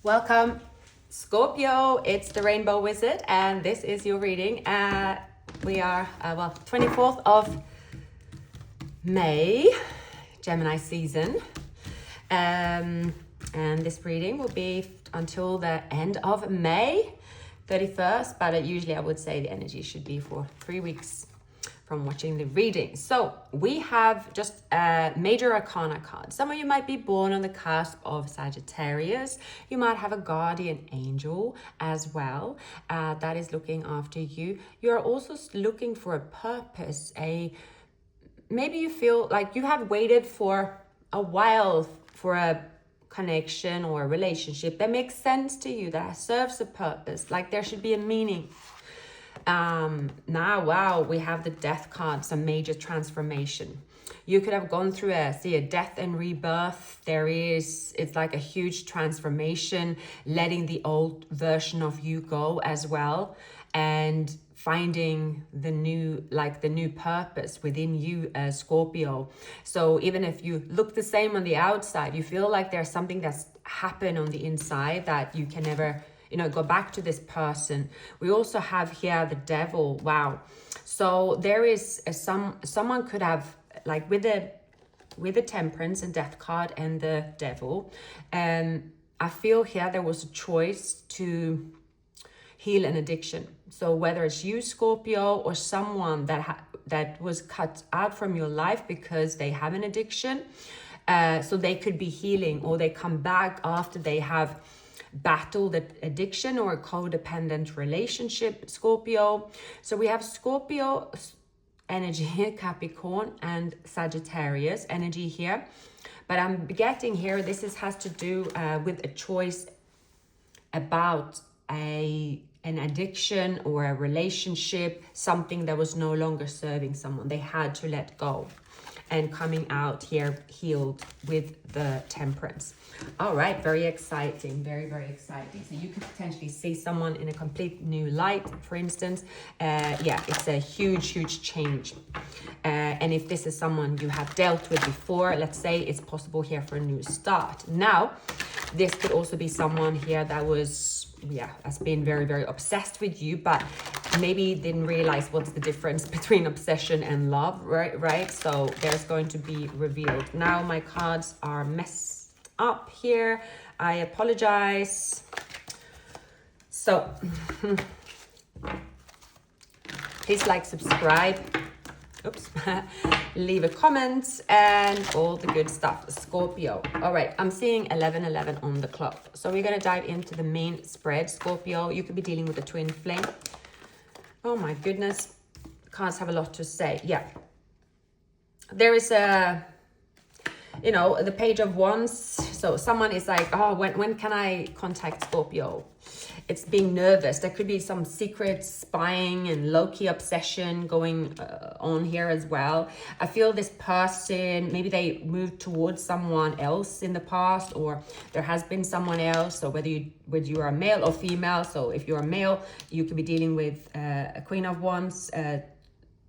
Welcome, Scorpio. It's the Rainbow Wizard, and this is your reading. We are, 24th of May, Gemini season. And this reading will be until the end of May, 31st. But usually I would say the energy should be for 3 weeks from watching the reading. So we have just a major arcana card. Some of you might be born on the cusp of Sagittarius. You might have a guardian angel as well that is looking after you. You're also looking for a purpose. Maybe you feel like you have waited for a while for a connection or a relationship that makes sense to you, that serves a purpose, like there should be a meaning. Now, wow, we have the death card, some major transformation. You could have gone through a death and rebirth. It's like a huge transformation, letting the old version of you go as well, and finding the new purpose within you as Scorpio. So even if you look the same on the outside, you feel like there's something that's happened on the inside that you can never go back to this person. We also have here the devil. Wow. So there is someone could have, like with the temperance and death card and the devil, I feel here there was a choice to heal an addiction. So whether it's you, Scorpio, or someone that was cut out from your life because they have an addiction, so they could be healing, or they come back after they have battled addiction or a codependent relationship, Scorpio. So we have Scorpio energy here, Capricorn, and Sagittarius energy here. But I'm getting here, this has to do with a choice about an addiction or a relationship, something that was no longer serving someone. They had to let go, and coming out here healed with the temperance. All right, very exciting, very, very exciting. So you could potentially see someone in a complete new light, for instance. It's a huge change. And if this is someone you have dealt with before, let's say, it's possible here for a new start. Now, this could also be someone here that has been very, very obsessed with you, but maybe didn't realize what's the difference between obsession and love, right? So there's going to be revealed. Now my cards are messed up here. I apologize. So please like, subscribe. Oops. Leave a comment and all the good stuff. Scorpio. All right, I'm seeing 11:11 on the clock. So we're going to dive into the main spread. Scorpio, you could be dealing with a twin flame. Oh my goodness. Cards have a lot to say. Yeah. There is the Page of Wands. So someone is like, oh, when can I contact Scorpio? It's being nervous. There could be some secret spying and low-key obsession going on here as well. I feel this person, maybe they moved towards someone else in the past, or there has been someone else. So whether you are a male or female. So if you're a male, you could be dealing with a Queen of Wands,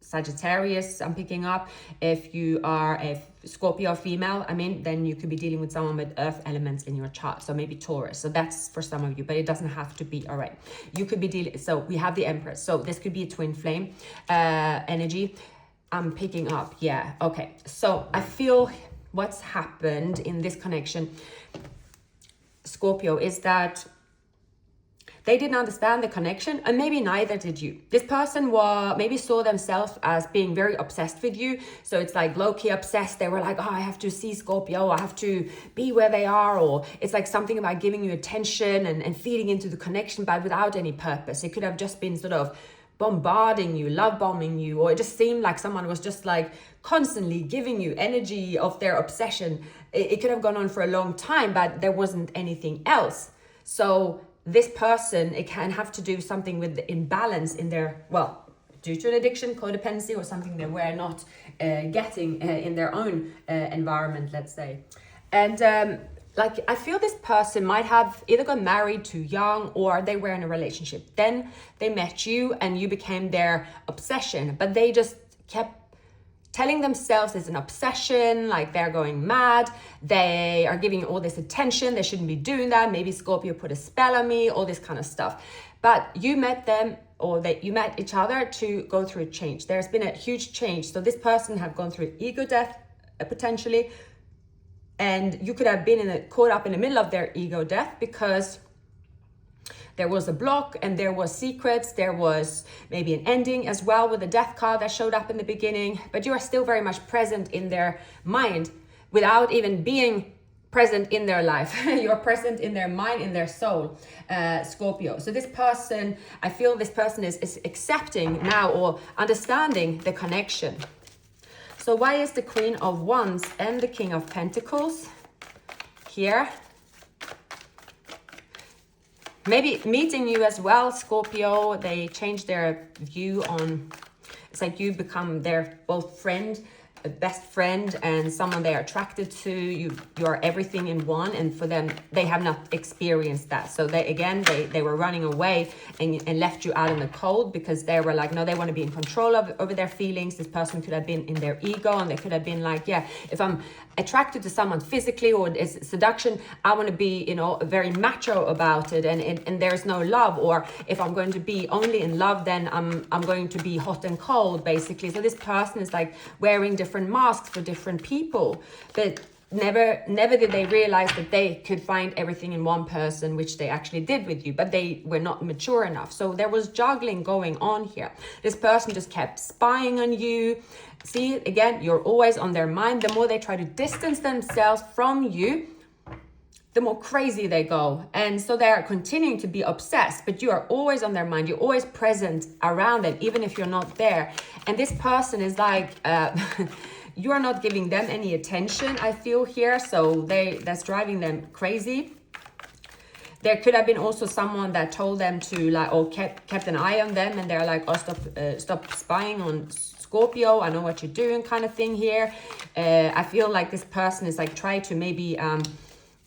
Sagittarius, I'm picking up. If you are a Scorpio female, then you could be dealing with someone with earth elements in your chart. So maybe Taurus. So that's for some of you, but it doesn't have to be. All right. You could be dealing. So we have the Empress. So this could be a twin flame energy. I'm picking up. Yeah. Okay. So I feel what's happened in this connection, Scorpio, is that they didn't understand the connection, and maybe neither did you. This person maybe saw themselves as being very obsessed with you. So it's like low-key obsessed. They were like, oh, I have to see Scorpio. I have to be where they are. Or it's like something about giving you attention and feeding into the connection, but without any purpose. It could have just been sort of bombarding you, love bombing you, or it just seemed like someone was just like constantly giving you energy of their obsession. It could have gone on for a long time, but there wasn't anything else. So this person, it can have to do something with the imbalance in their, due to an addiction, codependency, or something they were not getting in their own environment, let's say. And I feel this person might have either got married too young, or they were in a relationship. Then they met you and you became their obsession, but they just kept telling themselves it's an obsession, like they're going mad, they are giving all this attention, they shouldn't be doing that, maybe Scorpio put a spell on me, all this kind of stuff. But you met them, or that you met each other to go through a change. There's been a huge change. So this person have gone through ego death, potentially, and you could have been caught up in the middle of their ego death because there was a block and there was secrets. There was maybe an ending as well with the death card that showed up in the beginning, but you are still very much present in their mind without even being present in their life. You're present in their mind, in their soul, Scorpio. So this person, I feel this person is accepting now or understanding the connection. So why is the Queen of Wands and the King of Pentacles here? Maybe meeting you as well, Scorpio. They change their view on, it's like you become their both friend, a best friend, and someone they are attracted to. You're everything in one, and for them, they have not experienced that. So they were running away and left you out in the cold because they were like, no, they want to be in control over their feelings. This person could have been in their ego, and they could have been like, yeah, if I'm attracted to someone physically or it's seduction, I want to be, very macho about it, and there's no love. Or if I'm going to be only in love, then I'm going to be hot and cold, basically. So this person is like wearing different masks for different people, but never did they realize that they could find everything in one person, which they actually did with you, but they were not mature enough. So there was juggling going on here. This person just kept spying on you. See, again, you're always on their mind. The more they try to distance themselves from you, the more crazy they go. And so they're continuing to be obsessed, but you are always on their mind. You're always present around them, even if you're not there. And this person is like, you are not giving them any attention, I feel here. So that's driving them crazy. There could have been also someone that told them to like, or kept an eye on them, and they're like, oh, stop spying on Scorpio. I know what you're doing, kind of thing here. I feel like this person is like trying to maybe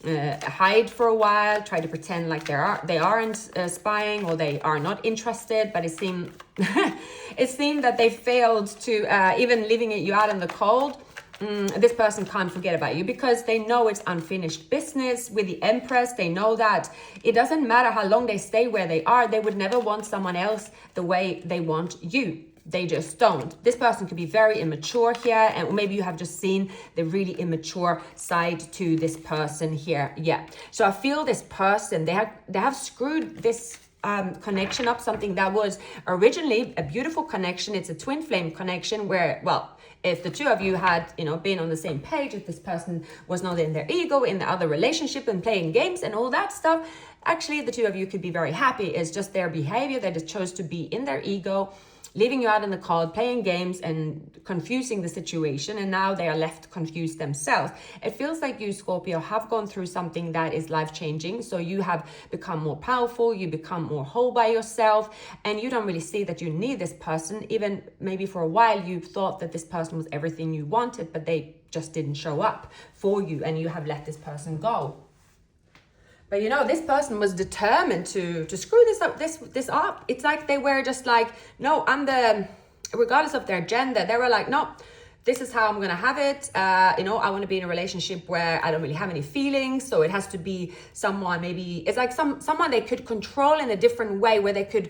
hide for a while, try to pretend like they aren't spying, or they are not interested, but it seemed that they failed to even leaving you out in the cold. This person can't forget about you because they know it's unfinished business with the Empress. They know that it doesn't matter how long they stay where they are, they would never want someone else the way they want you. They just don't. This person could be very immature here, and maybe you have just seen the really immature side to this person here. Yeah. So I feel this person, they have screwed this connection up, something that was originally a beautiful connection. It's a twin flame connection where, well, if the two of you had, been on the same page, if this person was not in their ego, in the other relationship and playing games and all that stuff, actually the two of you could be very happy. It's just their behavior. They just chose to be in their ego, leaving you out in the cold, playing games and confusing the situation, and now they are left confused themselves. It feels like you, Scorpio, have gone through something that is life-changing. So you have become more powerful, you become more whole by yourself, and you don't really see that you need this person. Even maybe for a while you thought that this person was everything you wanted, but they just didn't show up for you, and you have let this person go. But this person was determined to screw this up. It's like they were just like, no, regardless of their gender, they were like, no, this is how I'm gonna have it. I want to be in a relationship where I don't really have any feelings. So it has to be someone, maybe it's like someone they could control in a different way, where they could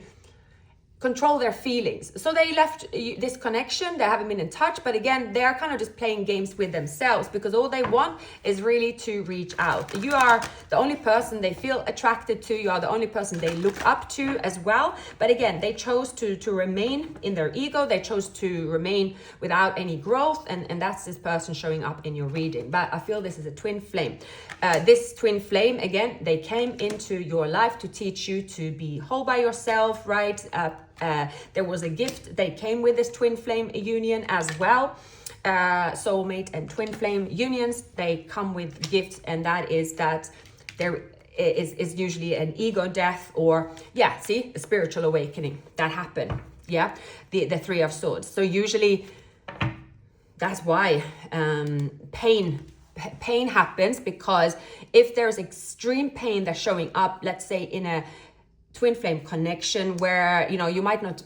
control their feelings. So they left this connection. They haven't been in touch, but again, they're kind of just playing games with themselves, because all they want is really to reach out. You are the only person they feel attracted to. You are the only person they look up to as well. But again, they chose to remain in their ego. They chose to remain without any growth, and that's this person showing up in your reading. But I feel this is a twin flame. This twin flame, again, they came into your life to teach you to be whole by yourself, right? There was a gift they came with this twin flame union as well. Soulmate and twin flame unions, they come with gifts, and that is that there is usually an ego death, or a spiritual awakening that happened. The Three of Swords. So usually that's why pain happens, because if there's extreme pain that's showing up, let's say in a twin flame connection where you might not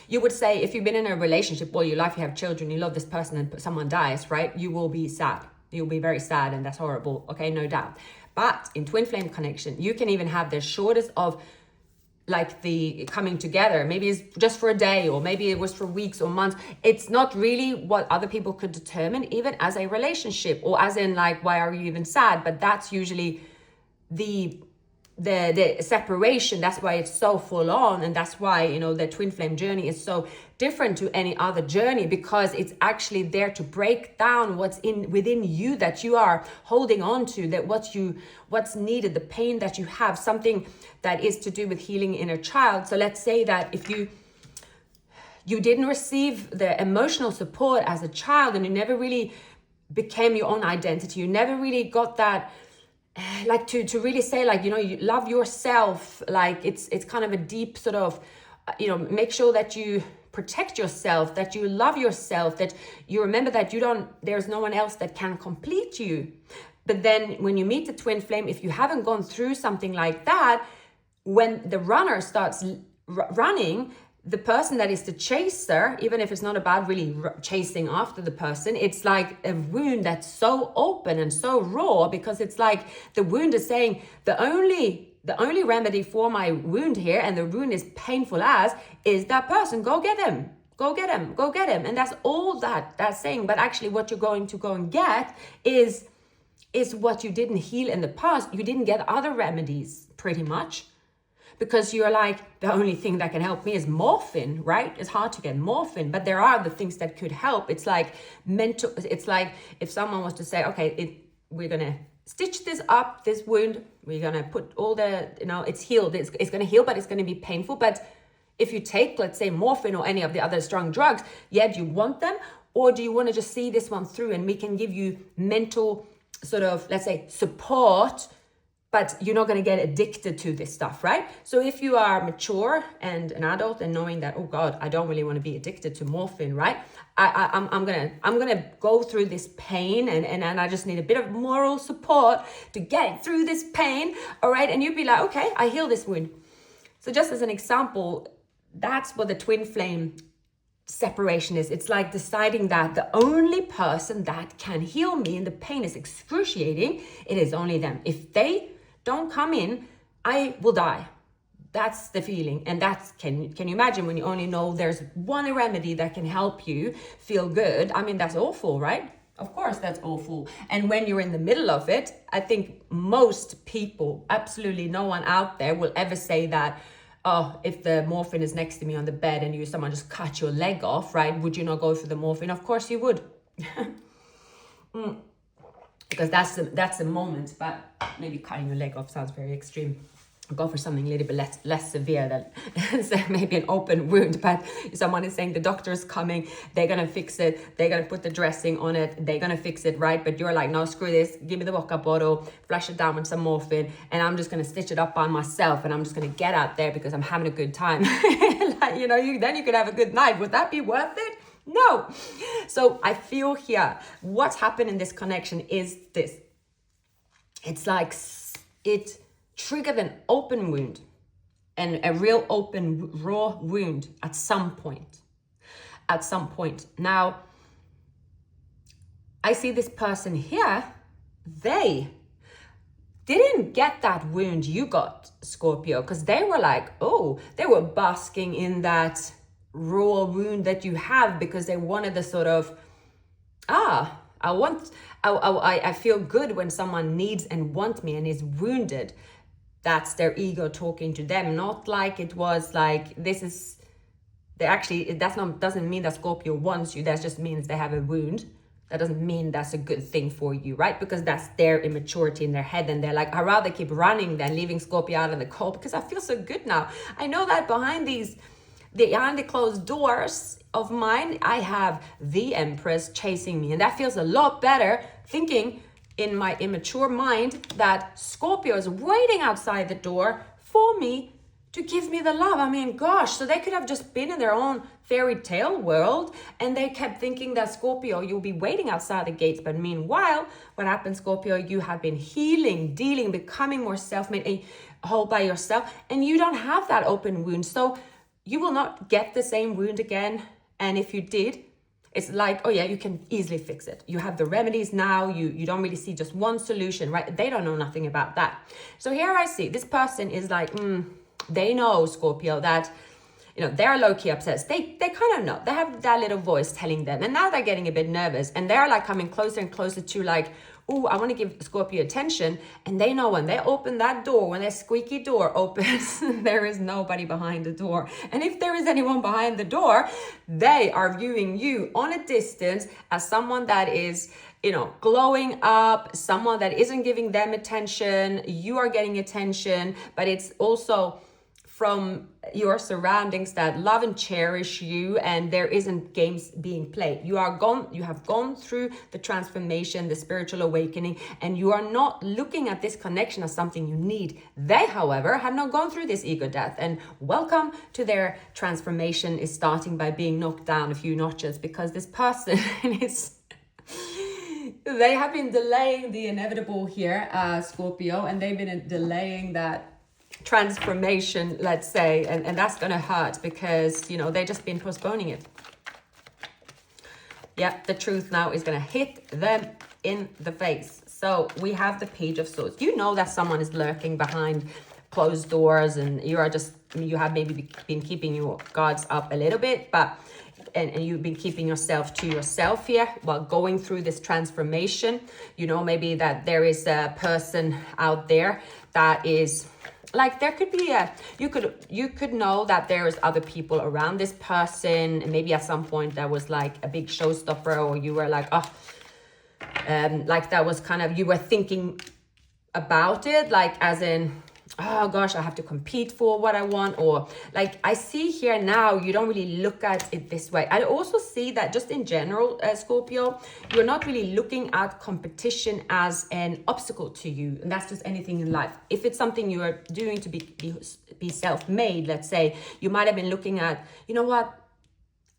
you would say, if you've been in a relationship all your life, you have children, you love this person, and someone dies, right? You will be sad. You'll be very sad, and that's horrible. Okay, no doubt. But in twin flame connection, you can even have the shortest of like the coming together. Maybe it's just for a day, or maybe it was for weeks or months. It's not really what other people could determine, even as a relationship, or as in like, why are you even sad? But that's usually the separation. That's why it's so full on, and that's why, you know, the twin flame journey is so different to any other journey, because it's actually there to break down what's within you that you are holding on to, that what's needed, the pain that you have, something that is to do with healing inner child. So let's say that if you didn't receive the emotional support as a child, and you never really became your own identity, you never really got that, like to really say, like, you know, you love yourself, like it's kind of a deep sort of, you know, make sure that you protect yourself, that you love yourself, that you remember that there's no one else that can complete you. But then when you meet the twin flame, if you haven't gone through something like that, when the runner starts running, the person that is the chaser, even if it's not about really chasing after the person, it's like a wound that's so open and so raw, because it's like the wound is saying, the only remedy for my wound here, and the wound is painful as, is that person. Go get him. Go get him. Go get him. And that's all that's saying. But actually what you're going to go and get is what you didn't heal in the past. You didn't get other remedies, pretty much. Because you're like, the only thing that can help me is morphine, right? It's hard to get morphine, but there are the things that could help. It's like mental. It's like if someone was to say, okay, we're going to stitch this up, this wound. We're going to put all the, you know, it's healed. It's going to heal, but it's going to be painful. But if you take, let's say, morphine or any of the other strong drugs, yeah, do you want them? Or do you want to just see this one through, and we can give you mental sort of, let's say, support, but you're not going to get addicted to this stuff, right? So if you are mature and an adult and knowing that, oh God, I don't really want to be addicted to morphine, right? I'm gonna go through this pain, and I just need a bit of moral support to get through this pain, all right? And you'd be like, okay, I heal this wound. So just as an example, that's what the twin flame separation is. It's like deciding that the only person that can heal me, and the pain is excruciating, it is only them. If they don't come in, I will die. That's the feeling. And that's, can you imagine when you only know there's one remedy that can help you feel good? I mean, that's awful, right? Of course, that's awful. And when you're in the middle of it, I think most people, absolutely no one out there will ever say that, oh, if the morphine is next to me on the bed and someone just cut your leg off, right? Would you not go for the morphine? Of course you would. Because that's the moment, but maybe cutting your leg off sounds very extreme. Go for something a little bit less severe than so maybe an open wound. But someone is saying the doctor is coming, they're gonna fix it, they're gonna put the dressing on it, they're gonna fix it, right? But you're like, no, screw this, give me the vodka bottle, flush it down with some morphine, and I'm just gonna stitch it up by myself, and I'm just gonna get out there because I'm having a good time. Like, then you could have a good night. Would that be worth it? No. So I feel here, what's happened in this connection is this. It's like it triggered an open wound, and a real open, raw wound at some point. Now, I see this person here, they didn't get that wound you got, Scorpio, because they were like, oh, they were basking in that raw wound that you have, because they wanted the sort of, I feel good when someone needs and wants me and is wounded. That's their ego talking to them, not like it was like, doesn't mean that Scorpio wants you. That just means they have a wound. That doesn't mean that's a good thing for you, right? Because that's their immaturity in their head, and they're like, I'd rather keep running than leaving Scorpio out in the cold because I feel so good now. I know that behind the closed doors of mine, I have the Empress chasing me, and that feels a lot better, thinking in my immature mind that Scorpio is waiting outside the door for me to give me the love. I mean, gosh, so they could have just been in their own fairy tale world, and they kept thinking that Scorpio, you'll be waiting outside the gates. But meanwhile, what happened, Scorpio? You have been healing, dealing, becoming more self-made, whole by yourself, and you don't have that open wound. So you will not get the same wound again. And if you did, it's like, oh yeah, you can easily fix it. You have the remedies now. You don't really see just one solution, right? They don't know nothing about that. So here I see this person is like, they know, Scorpio, that, they're low-key upset. They kind of know. They have that little voice telling them. And now they're getting a bit nervous. And they're like coming closer and closer to like, oh, I want to give Scorpio attention. And they know when they open that door, when that squeaky door opens, there is nobody behind the door. And if there is anyone behind the door, they are viewing you on a distance as someone that is, glowing up, someone that isn't giving them attention. You are getting attention, but it's also from your surroundings that love and cherish you, and there isn't games being played. You have gone through the transformation, the spiritual awakening, and you are not looking at this connection as something you need. They, however, have not gone through this ego death, and welcome to their transformation is starting by being knocked down a few notches, because this person they have been delaying the inevitable here, Scorpio, and they've been delaying that transformation, let's say, and that's gonna hurt because they've just been postponing it. Yeah, the truth now is gonna hit them in the face. So we have the Page of Swords. You know that someone is lurking behind closed doors, and you have maybe been keeping your guards up a little bit, but and you've been keeping yourself to yourself here while going through this transformation. Maybe that there is a person out there that is like, there could be you could know that there is other people around this person, and maybe at some point there was like a big showstopper, or you were like, like that was kind of, you were thinking about it, like as in, oh gosh, I have to compete for what I want, or like I see here now, you don't really look at it this way. I also see that just in general, Scorpio, you're not really looking at competition as an obstacle to you, and that's just anything in life. If it's something you are doing to be self-made, let's say, you might have been looking at, what,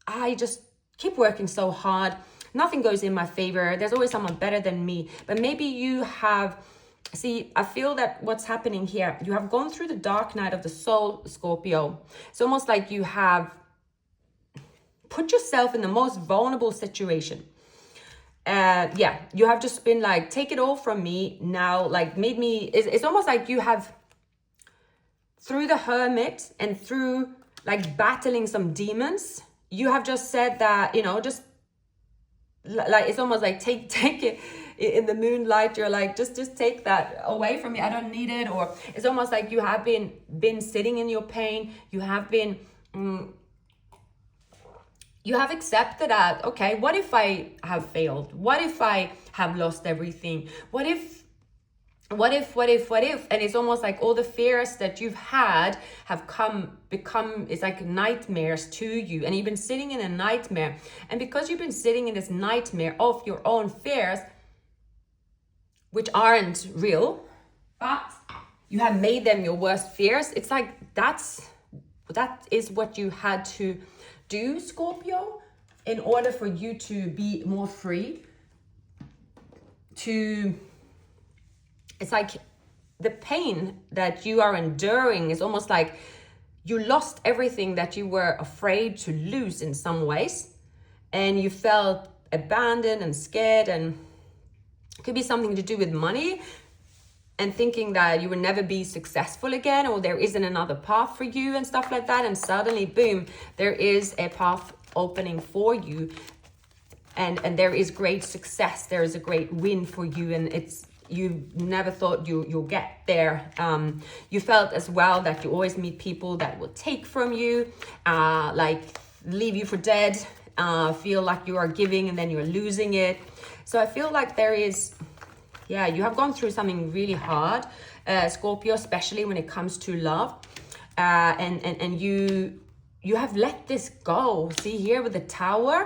I just keep working so hard, nothing goes in my favor, there's always someone better than me. But maybe you have, see, I feel that what's happening here, you have gone through the dark night of the soul, Scorpio. It's almost like you have put yourself in the most vulnerable situation. You have just been like, take it all from me now, like made me, it's almost like you have, through the Hermit and through like battling some demons, you have just said that, just like, it's almost like take it in the moonlight, you're like, just take that away from me, I don't need it. Or it's almost like you have been sitting in your pain, you have been you have accepted that, okay, what if I have failed, what if I have lost everything, what if, and it's almost like all the fears that you've had have become, it's like nightmares to you, and you've been sitting in a nightmare. And because you've been sitting in this nightmare of your own fears, which aren't real, but you have made them your worst fears, it's like that is what you had to do, Scorpio, in order for you to be more free, it's like the pain that you are enduring is almost like you lost everything that you were afraid to lose in some ways, and you felt abandoned and scared, and it could be something to do with money and thinking that you will never be successful again, or there isn't another path for you and stuff like that. And suddenly, boom, there is a path opening for you, and there is great success. There is a great win for you, and you never thought you'll get there. You felt as well that you always meet people that will take from you, like leave you for dead, feel like you are giving and then you're losing it. So I feel like there is, you have gone through something really hard, Scorpio, especially when it comes to love, and you have let this go. See here with the Tower.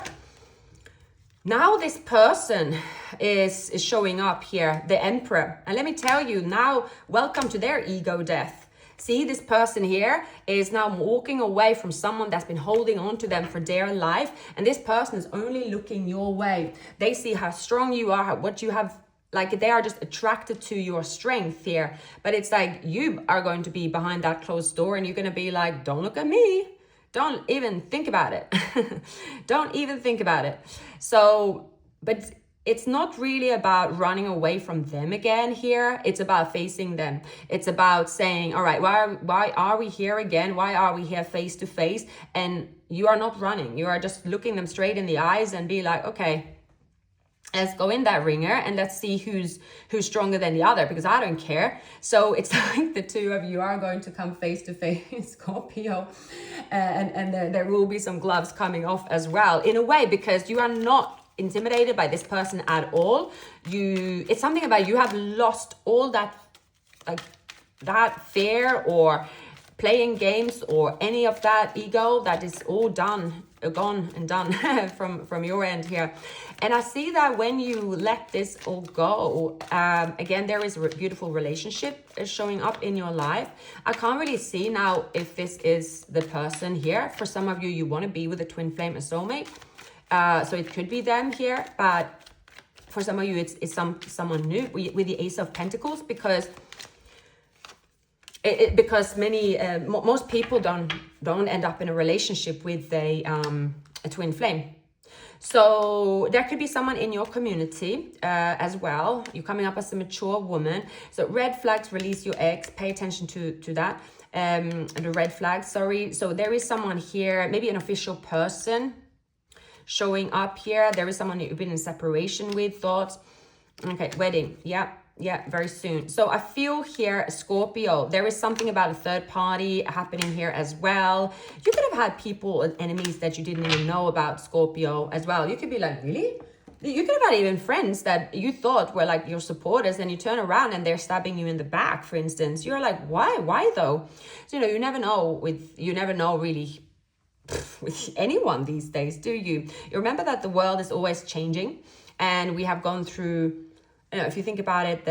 Now this person is showing up here, the Emperor. And let me tell you now, welcome to their ego death. See, this person here is now walking away from someone that's been holding on to them for dear life. And this person is only looking your way. They see how strong you are, what you have, like they are just attracted to your strength here. But it's like you are going to be behind that closed door, and you're going to be like, don't look at me. Don't even think about it. Don't even think about it. So, but it's not really about running away from them again here. It's about facing them. It's about saying, all right, why are we here again? Why are we here face to face? And you are not running. You are just looking them straight in the eyes and be like, okay, let's go in that ringer and let's see who's stronger than the other, because I don't care. So it's like the two of you are going to come face to face, Scorpio, and there will be some gloves coming off as well, in a way, because you are not intimidated by this person at all. It's something about you have lost all that, like, that fear or playing games or any of that ego. That is all gone and done from your end here. And I see that when you let this all go, again, there is a beautiful relationship showing up in your life. I can't really see now if this is the person here. For some of you, you want to be with a twin flame, a soulmate. So it could be them here, but for some of you, it's someone new with the Ace of Pentacles, because most people don't end up in a relationship with a twin flame. So there could be someone in your community as well. You're coming up as a mature woman. So red flags, release your ex. Pay attention to that. The red flags, sorry. So there is someone here, maybe an official person showing up here. There is someone you've been in separation with, thoughts. Okay, wedding. Yeah, very soon. So I feel here, Scorpio, there is something about a third party happening here as well. You could have had people and enemies that you didn't even know about, Scorpio, as well. You could be like, really? You could have had even friends that you thought were like your supporters, and you turn around and they're stabbing you in the back, for instance. You're like, why though? So, you never know really with anyone these days, do you? You remember that the world is always changing, and we have gone through, if you think about it,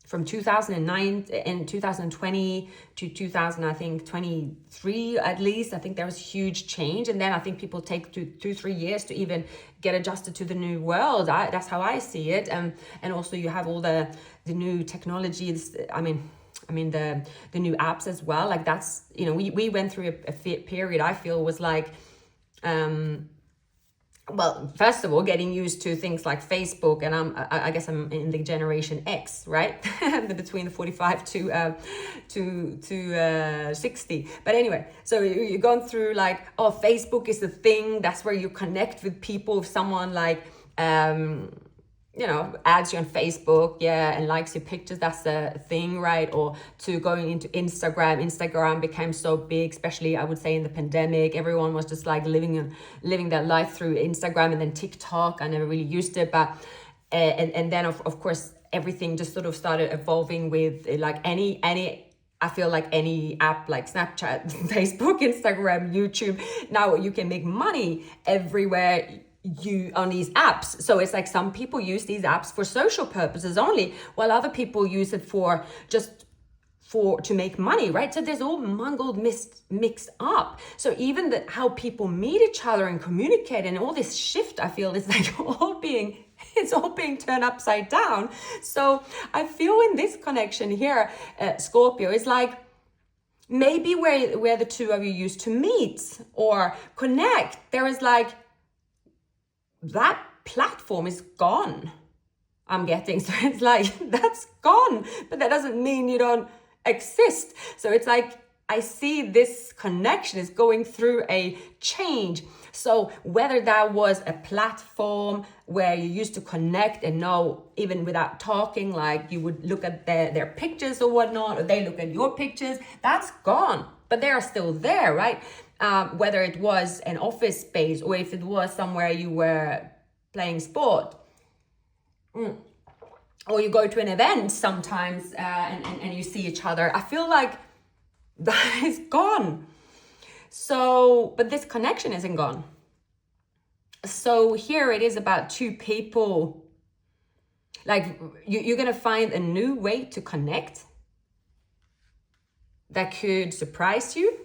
from 2009 and 2020 to 2023 at least, I think there was huge change. And then I think people take 2-3 years to even get adjusted to the new world. That's how I see it. And also you have all the new technologies. I mean the new apps as well. Like that's, we went through a period I feel was like, well, first of all, getting used to things like Facebook, and I guess I'm in the generation X, right? Between the 45 to 60. But anyway, so you're going through like, oh, Facebook is the thing. That's where you connect with people. If someone like, adds you on Facebook, and likes your pictures, that's the thing, right? Or to going into Instagram became so big, especially I would say in the pandemic. Everyone was just like living their life through Instagram, and then TikTok. I never really used it, but and then of course everything just sort of started evolving with like any I feel like any app like Snapchat, Facebook, Instagram, YouTube, now you can make money everywhere on these apps. So it's like some people use these apps for social purposes only, while other people use it to make money, right? So there's all mangled, mixed up. So even how people meet each other and communicate and all this shift, I feel is like it's all being turned upside down. So I feel in this connection here, Scorpio, is like maybe where the two of you used to meet or connect, there is like that platform is gone, I'm getting. So it's like, that's gone, but that doesn't mean you don't exist. So it's like, I see this connection is going through a change. So whether that was a platform where you used to connect and know, even without talking, like you would look at their pictures or whatnot, or they look at your pictures, that's gone, but they are still there, right? Whether it was an office space or if it was somewhere you were playing sport, or you go to an event sometimes and you see each other. I feel like that is gone. So, but this connection isn't gone. So here it is about two people. Like you're going to find a new way to connect that could surprise you.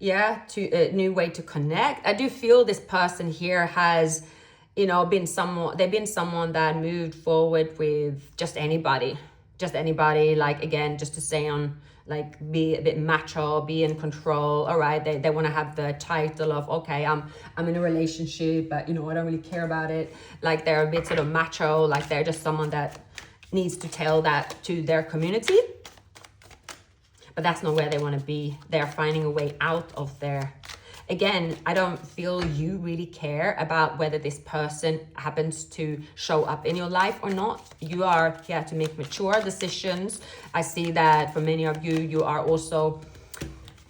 To a new way to connect. I do feel this person here has, been someone that moved forward with just anybody. just anybody, like, again, just to say on, like, be a bit macho, be in control. All right, they want to have the title of, okay, I'm in a relationship, but, you know, I don't really care about it. Like, they're a bit sort of macho, like they're just someone that needs to tell that to their community. But that's not where they want to be. They're finding a way out of there. Again, I don't feel you really care about whether this person happens to show up in your life or not. You are here to make mature decisions. I see that for many of you, you are also,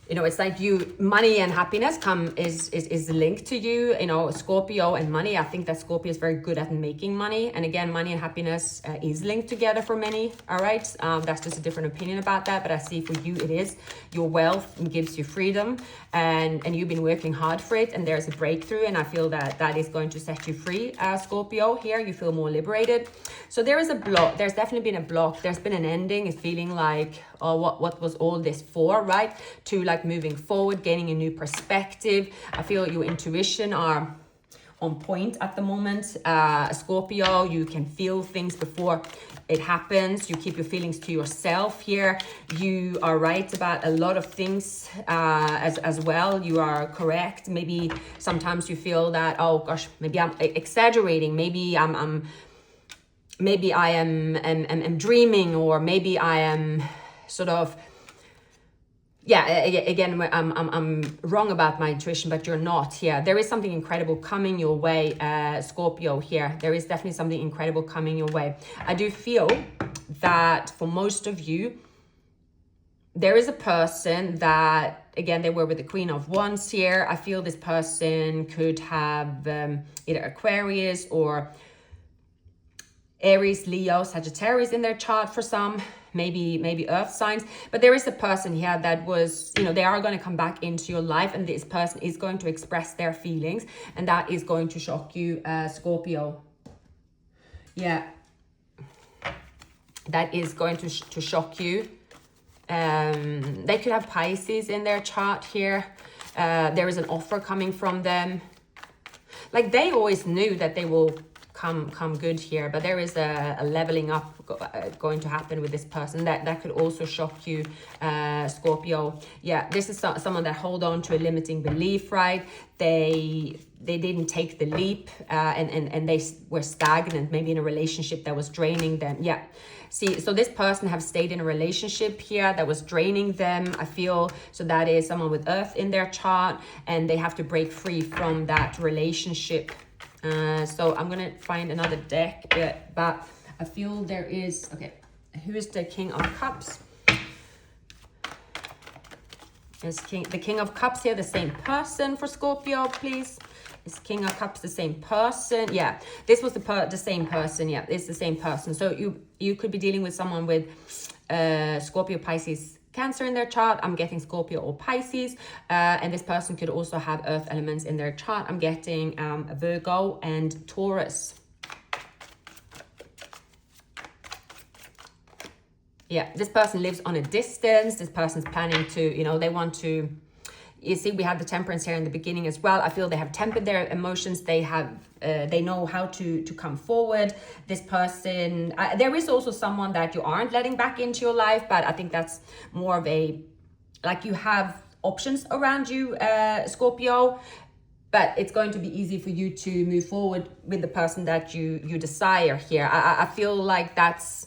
you know, it's like you, money and happiness is linked to you, you know, Scorpio and money. I think that Scorpio is very good at making money. And again, money and happiness is linked together for many. All right. That's just a different opinion about that. But I see for you, it is your wealth gives you freedom, and you've been working hard for it. And there's a breakthrough. And I feel that that is going to set you free, Scorpio here. You feel more liberated. So there is a block. There's definitely been a block. There's been an ending. It's feeling like, oh, what was all this for, right? To like moving forward, gaining a new perspective. I feel your intuition are on point at the moment. Scorpio, you can feel things before it happens. You keep your feelings to yourself here. You are right about a lot of things as well. You are correct. Maybe sometimes you feel that, oh gosh, maybe I'm exaggerating. Maybe maybe I am dreaming, or maybe I am sort of, yeah, again, I'm wrong about my intuition, but you're not here. There is something incredible coming your way, Scorpio here. There is definitely something incredible coming your way. I do feel that for most of you, there is a person that, again, they were with the Queen of Wands here. I feel this person could have either Aquarius or Aries, Leo, Sagittarius in their chart for some, maybe earth signs. But there is a person here that was, you know, they are going to come back into your life, and this person is going to express their feelings, and that is going to shock you, Scorpio. Yeah, that is going to shock you. They could have Pisces in their chart here. There is an offer coming from them. Like, they always knew that they will come good here, but there is a leveling up going to happen with this person that could also shock you, Scorpio. Yeah, this is someone that hold on to a limiting belief, right? They didn't take the leap, and they were stagnant, maybe in a relationship that was draining them. Yeah, see, so this person have stayed in a relationship here that was draining them, I feel. So that is someone with earth in their chart, and they have to break free from that relationship. So I'm gonna find another deck, but I feel there is, okay, who is the King of Cups? Is the King of Cups here the same person for Scorpio, please? Is King of Cups the same person? Yeah, this was the same person. Yeah, it's the same person. So you could be dealing with someone with Scorpio, Pisces, Cancer in their chart. I'm getting Scorpio or Pisces, and this person could also have earth elements in their chart. I'm getting Virgo and Taurus. Yeah, this person lives on a distance. This person's planning to, you know, they want to, you see, we have the Temperance here in the beginning as well. I feel they have tempered their emotions. They have, they know how to come forward. This person, there is also someone that you aren't letting back into your life, but I think that's more of a, like, you have options around you, Scorpio, but it's going to be easy for you to move forward with the person that you desire here. I feel like that's,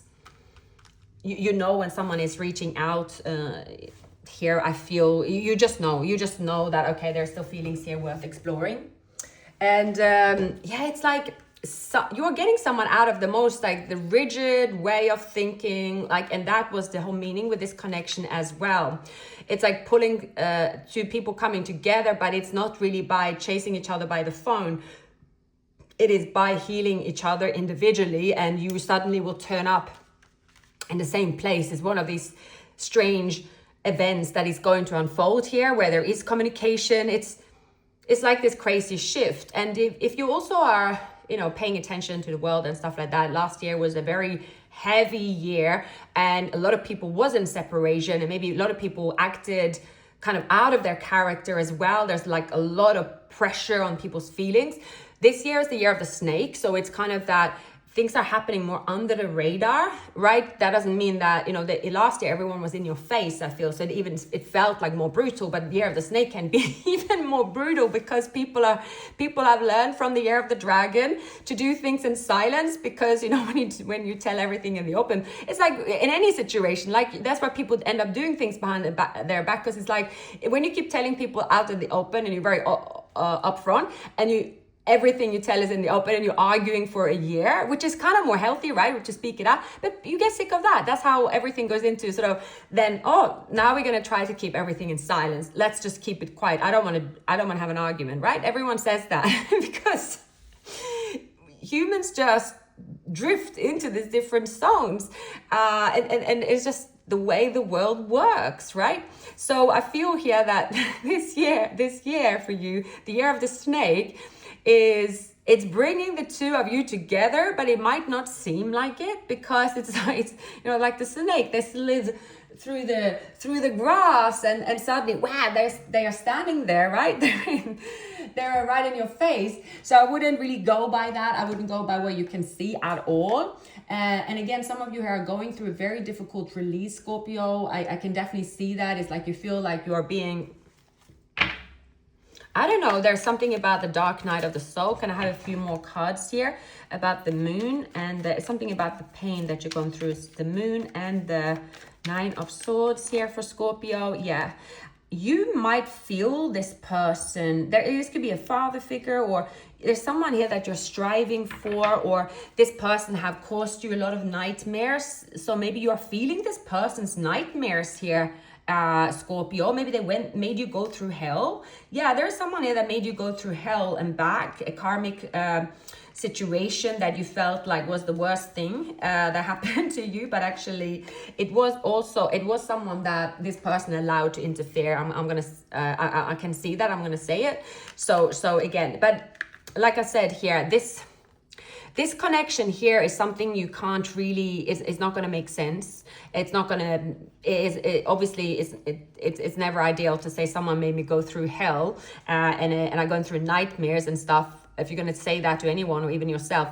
you know, when someone is reaching out, here, I feel you just know that, okay, there's still feelings here worth exploring. And yeah, it's like, so you're getting someone out of the most, like, the rigid way of thinking, like, and that was the whole meaning with this connection as well. It's like pulling two people coming together, but it's not really by chasing each other by the phone. It is by healing each other individually, and you suddenly will turn up in the same place. It's one of these strange events that is going to unfold here, where there is communication. It's like this crazy shift. And if you also are, you know, paying attention to the world and stuff like that, last year was a very heavy year, and a lot of people was in separation, and maybe a lot of people acted kind of out of their character as well. There's like a lot of pressure on people's feelings. This year is the year of the snake, so it's kind of that things are happening more under the radar, right? That doesn't mean that, you know, last year everyone was in your face, I feel. So it felt like more brutal, but the year of the snake can be even more brutal because people have learned from the year of the dragon to do things in silence, because, you know, when you tell everything in the open, it's like in any situation, like that's why people end up doing things behind their back, because it's like when you keep telling people out in the open and you're very upfront, and everything you tell is in the open and you're arguing for a year, which is kind of more healthy, right? To speak it out, but you get sick of that. That's how everything goes into sort of then, oh, now we're going to try to keep everything in silence. Let's just keep it quiet. I don't want to have an argument, right? Everyone says that because humans just drift into these different zones. And it's just the way the world works, right? So I feel here that this year for you, the year of the snake, it's bringing the two of you together, but it might not seem like it, because it's you know, like the snake, they slid through the grass, and suddenly, wow, they are standing there, right? They're right in your face. So I wouldn't really go by that. I wouldn't go by what you can see at all. And again, some of you are going through a very difficult release, Scorpio. I can definitely see that. It's like you feel like you are being, I don't know, there's something about the dark night of the soul. Can I have a few more cards here about the moon, and something about the pain that you're going through? It's the moon and the 9 of swords here for Scorpio. Yeah, you might feel this person. This could be a father figure, or there's someone here that you're striving for, or this person have caused you a lot of nightmares. So maybe you're feeling this person's nightmares here, Scorpio. Maybe they made you go through hell. Yeah, there's someone here that made you go through hell and back, a karmic situation that you felt like was the worst thing that happened to you, but actually it was someone that this person allowed to interfere. I can see that. I'm gonna say it. So again, but like I said here, this connection here is something you can't really, it's not going to make sense. It's not going to, obviously it's never ideal to say someone made me go through hell and I'm going through nightmares and stuff. If you're going to say that to anyone, or even yourself,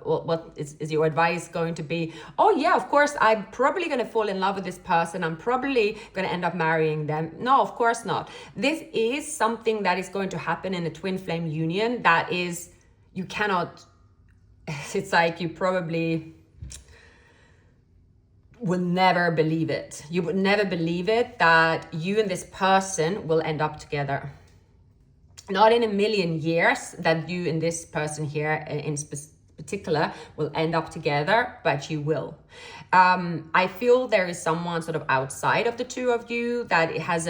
what is your advice going to be? Oh yeah, of course, I'm probably going to fall in love with this person. I'm probably going to end up marrying them. No, of course not. This is something that is going to happen in a twin flame union. That is, you cannot, it's like you probably will never believe it. You would never believe it that you and this person will end up together. Not in a million years that you and this person here in particular will end up together, but you will. I feel there is someone sort of outside of the two of you that it has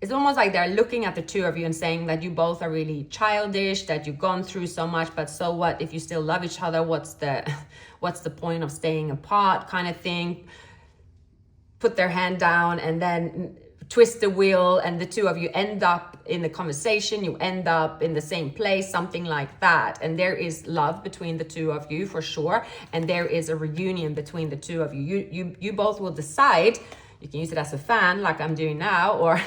it's almost like they're looking at the two of you and saying that you both are really childish, that you've gone through so much, but so what if you still love each other? What's the point of staying apart, kind of thing? Put their hand down and then twist the wheel, and the two of you end up in the conversation, you end up in the same place, something like that. And there is love between the two of you for sure, and there is a reunion between the two of you. You both will decide. You can use it as a fan like I'm doing now, or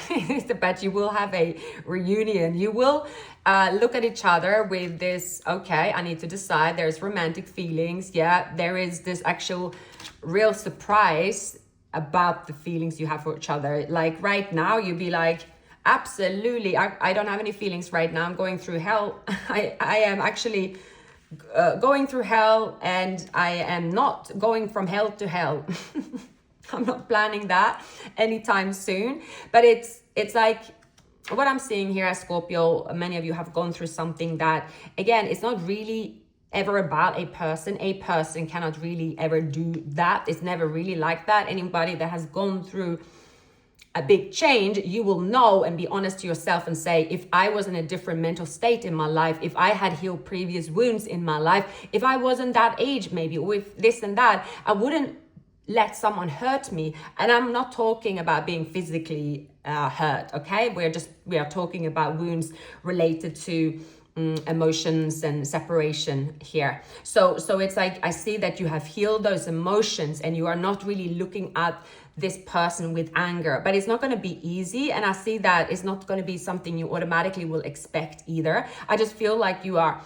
but you will have a reunion. You will look at each other with this, okay, I need to decide. There's romantic feelings. Yeah, there is this actual real surprise about the feelings you have for each other. Like right now, you'd be like, absolutely, I don't have any feelings right now. I'm going through hell. I am actually going through hell, and I am not going from hell to hell. I'm not planning that anytime soon. But it's like what I'm seeing here as Scorpio, many of you have gone through something that, again, it's not really ever about a person. A person cannot really ever do that. It's never really like that. Anybody that has gone through a big change, you will know and be honest to yourself and say, if I was in a different mental state in my life, if I had healed previous wounds in my life, if I wasn't that age maybe with this and that, I wouldn't let someone hurt me. And I'm not talking about being physically hurt, okay? We are talking about wounds related to emotions and separation here. So it's like I see that you have healed those emotions and you are not really looking at this person with anger, but it's not going to be easy. And I see that it's not going to be something you automatically will expect either. I just feel like you are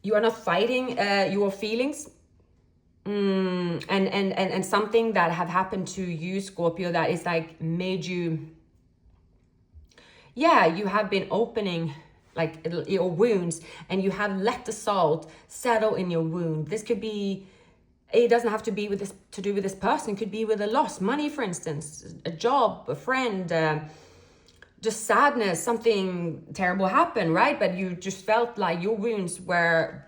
You are not fighting your feelings. And something that have happened to you, Scorpio, that is like made you, yeah, you have been opening like your wounds, and you have let the salt settle in your wound. This could be, it doesn't have to be with this, to do with this person. It could be with a loss, money, for instance, a job, a friend, just sadness, something terrible happened, right? But you just felt like your wounds were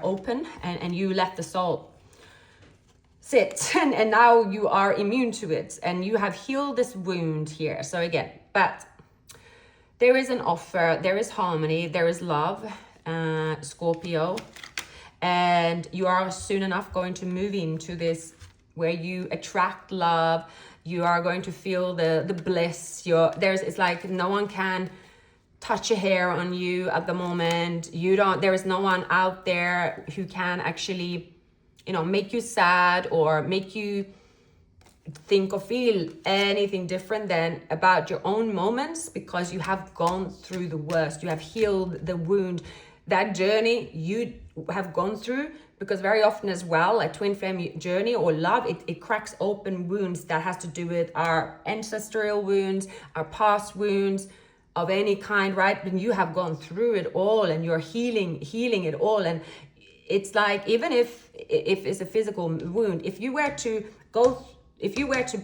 open, and you let the salt sit, and now you are immune to it, and you have healed this wound here. So again, but there is an offer, there is harmony, there is love, Scorpio, and you are soon enough going to move into this where you attract love. You are going to feel the bliss. It's like no one can touch a hair on you at the moment. There is no one out there who can actually, make you sad or make you think or feel anything different than about your own moments, because you have gone through the worst. You have healed the wound, that journey you have gone through, because very often as well, a twin flame journey or love, it cracks open wounds that has to do with our ancestral wounds, our past wounds of any kind, right? And you have gone through it all, and you're healing it all. And it's like, even if it's a physical wound, if you were to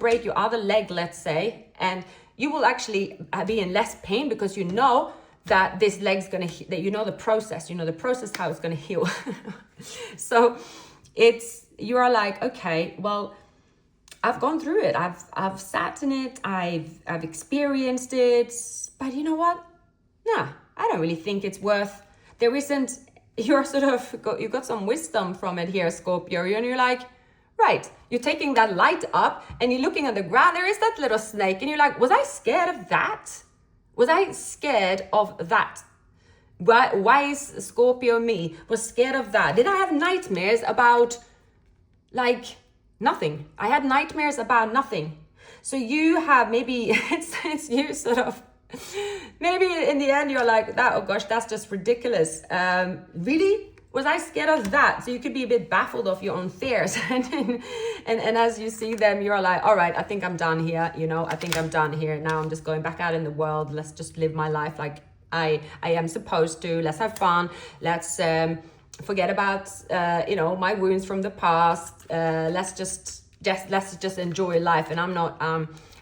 break your other leg, let's say, and you will actually be in less pain, because you know that this leg's gonna, that the process, how it's gonna heal. So you are like, okay, well, I've gone through it. I've sat in it. I've experienced it. But you know what? Nah, I don't really think it's worth. There isn't. You got some wisdom from it here, Scorpio, and you're like, right. You're taking that light up, and you're looking at the ground. There is that little snake, and you're like, was I scared of that? Was I scared of that? Why is Scorpio me was scared of that? Did I have nightmares about like nothing? I had nightmares about nothing. So you have, maybe it's you sort of, maybe in the end you're like, oh gosh, that's just ridiculous. Really? Was I scared of that? So you could be a bit baffled of your own fears. and as you see them, you're like, all right, I think I'm done here. I think I'm done here. Now I'm just going back out in the world. Let's just live my life like I am supposed to. Let's have fun. Let's forget about, my wounds from the past. Let's just enjoy life. And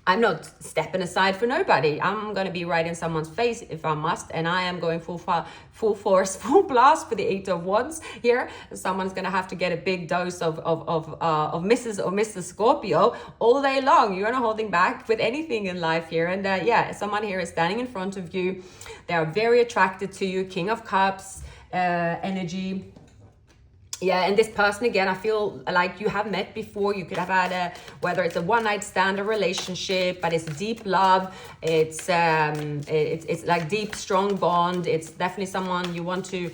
I'm not stepping aside for nobody. I'm going to be right in someone's face if I must. And I am going full force, full blast for the 8 of Wands here. Someone's going to have to get a big dose of Mrs. or Mr. Scorpio all day long. You're not holding back with anything in life here. And someone here is standing in front of you. They are very attracted to you. King of Cups energy. Yeah, and this person, again, I feel like you have met before. You could have had whether it's a one-night stand or relationship, but it's deep love. It's like deep, strong bond. It's definitely someone you want to,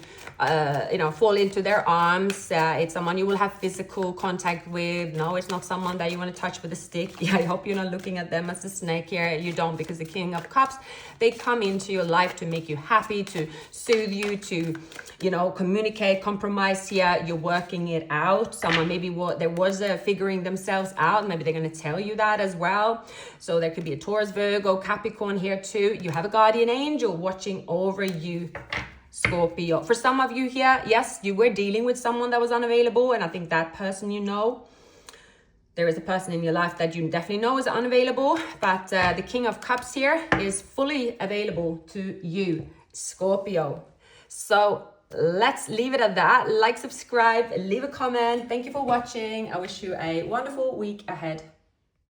fall into their arms. It's someone you will have physical contact with. No, it's not someone that you want to touch with a stick. Yeah, I hope you're not looking at them as a snake here. You don't, because the King of Cups, they come into your life to make you happy, to soothe you, to, communicate, compromise here. You're working it out. Someone maybe there was a figuring themselves out. Maybe they're going to tell you that as well. So there could be a Taurus, Virgo, Capricorn here too. You have a guardian angel watching over you, Scorpio. For some of you here, yes, you were dealing with someone that was unavailable. And I think that person, there is a person in your life that you definitely know is unavailable. But the King of Cups here is fully available to you, Scorpio. So let's leave it at that. Like, subscribe, leave a comment. Thank you for watching. I wish you a wonderful week ahead.